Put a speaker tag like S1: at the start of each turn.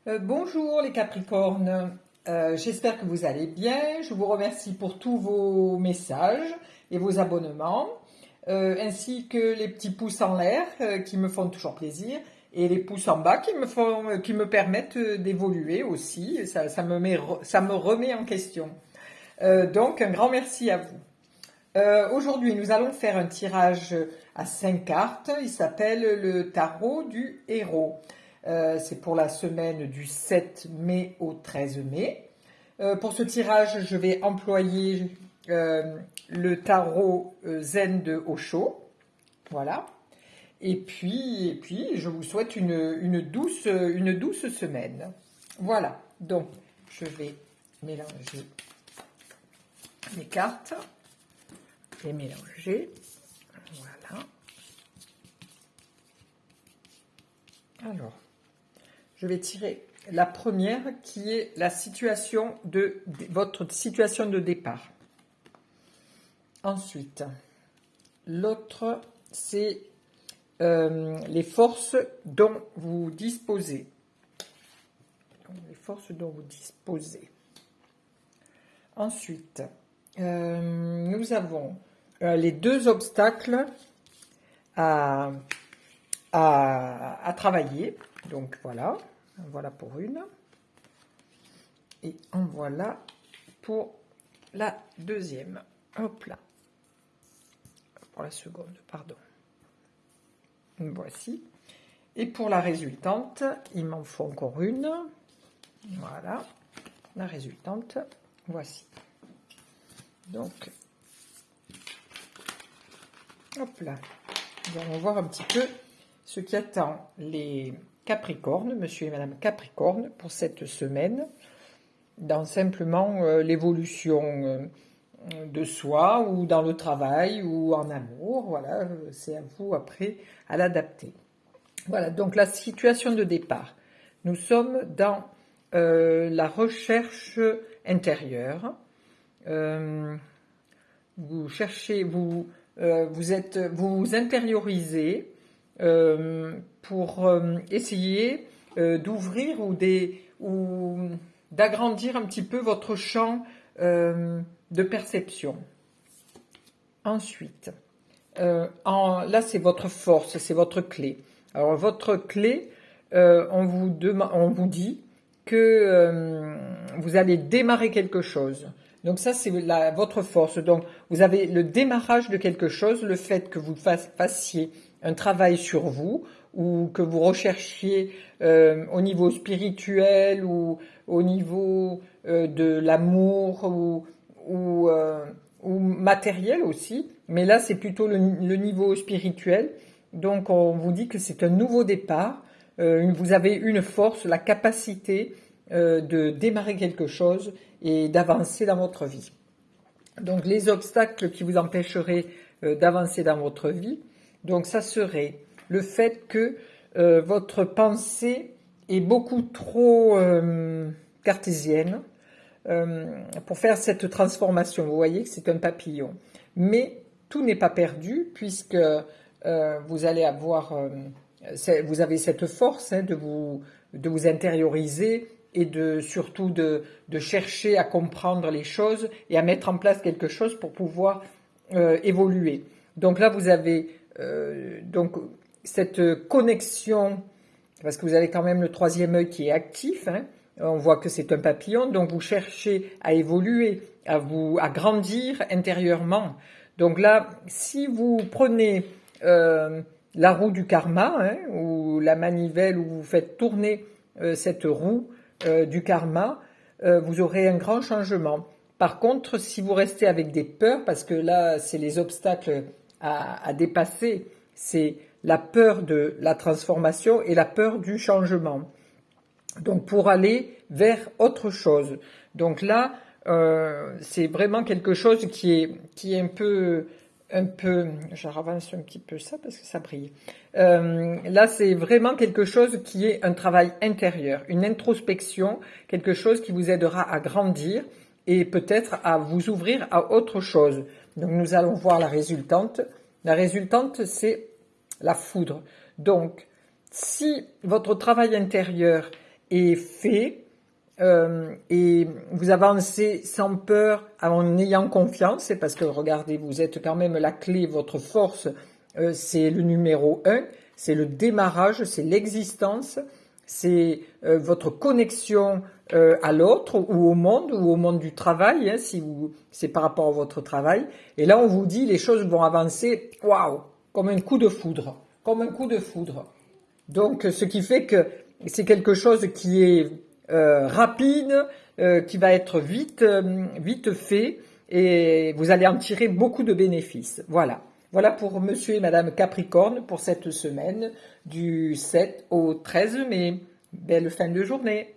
S1: Bonjour les Capricornes. J'espère que vous allez bien. Je vous remercie pour tous vos messages et vos abonnements, ainsi que les petits pouces en l'air qui me font toujours plaisir, et les pouces en bas qui me permettent d'évoluer aussi. Ça me remet en question. Donc un grand merci à vous. Aujourd'hui, nous allons faire un tirage à 5 cartes. Il s'appelle le tarot du héros. C'est pour la semaine du 7 mai au 13 mai. Pour ce tirage, je vais employer le tarot Zen de Osho. Voilà. Et puis, je vous souhaite une douce semaine. Voilà. Donc, je vais mélanger les cartes et mélanger. Voilà. Alors, je vais tirer la première qui est la situation votre situation de départ. Ensuite, l'autre, c'est les forces dont vous disposez. Les forces dont vous disposez. Ensuite, nous avons les deux obstacles à travailler. Donc voilà pour une. Et en voilà pour la deuxième. Hop là. Pour la seconde, pardon. Voici. Et pour la résultante, il m'en faut encore une. Voilà. La résultante, voici. Donc, hop là. Nous allons voir un petit peu ce qui attend les Capricornes, monsieur et madame Capricorne, pour cette semaine, dans simplement l'évolution de soi, ou dans le travail, ou en amour. Voilà, c'est à vous après à l'adapter. Voilà, donc la situation de départ. Nous sommes dans la recherche intérieure. Vous cherchez, vous vous intériorisez pour essayer d'ouvrir ou d'agrandir un petit peu votre champ de perception. Ensuite, là c'est votre force, c'est votre clé. Alors votre clé, on vous dit que vous allez démarrer quelque chose. Donc ça c'est votre force. Donc vous avez le démarrage de quelque chose, le fait que vous fassiez un travail sur vous, ou que vous recherchiez au niveau spirituel, ou au niveau de l'amour, ou matériel aussi. Mais là c'est plutôt le niveau spirituel. Donc on vous dit que c'est un nouveau départ. Vous avez une force, la capacité de démarrer quelque chose et d'avancer dans votre vie. Donc les obstacles qui vous empêcheraient d'avancer dans votre vie, donc ça serait le fait que votre pensée est beaucoup trop cartésienne pour faire cette transformation. Vous voyez que c'est un papillon. Mais tout n'est pas perdu, puisque vous allez avoir, vous avez cette force de vous intérioriser, et surtout de chercher à comprendre les choses et à mettre en place quelque chose pour pouvoir évoluer. Donc là, vous avez donc cette connexion, parce que vous avez quand même le troisième œil qui est actif, hein. On voit que c'est un papillon, donc vous cherchez à évoluer, à grandir intérieurement. Donc là, si vous prenez la roue du karma, hein, ou la manivelle, où vous faites tourner cette roue du karma, vous aurez un grand changement. Par contre, si vous restez avec des peurs, parce que là, c'est les obstacles à dépasser, c'est la peur de la transformation et la peur du changement. Donc, pour aller vers autre chose. Donc là, c'est vraiment quelque chose qui est un peu, je avance un petit peu ça parce que ça brille. Là, c'est vraiment quelque chose qui est un travail intérieur, une introspection, quelque chose qui vous aidera à grandir et peut-être à vous ouvrir à autre chose. Donc, nous allons voir la résultante. La résultante, c'est la foudre. Donc, si votre travail intérieur est fait et vous avancez sans peur, en ayant confiance, parce que regardez, vous êtes quand même la clé, votre force, c'est le numéro 1, c'est le démarrage, c'est l'existence, c'est votre connexion à l'autre ou au monde du travail, hein, si c'est par rapport à votre travail. Et là, on vous dit, les choses vont avancer, waouh, comme un coup de foudre, comme un coup de foudre. Donc, ce qui fait que c'est quelque chose qui est rapide, qui va être vite fait, et vous allez en tirer beaucoup de bénéfices. Voilà. Voilà pour Monsieur et Madame Capricorne pour cette semaine du 7 au 13 mai. Belle fin de journée.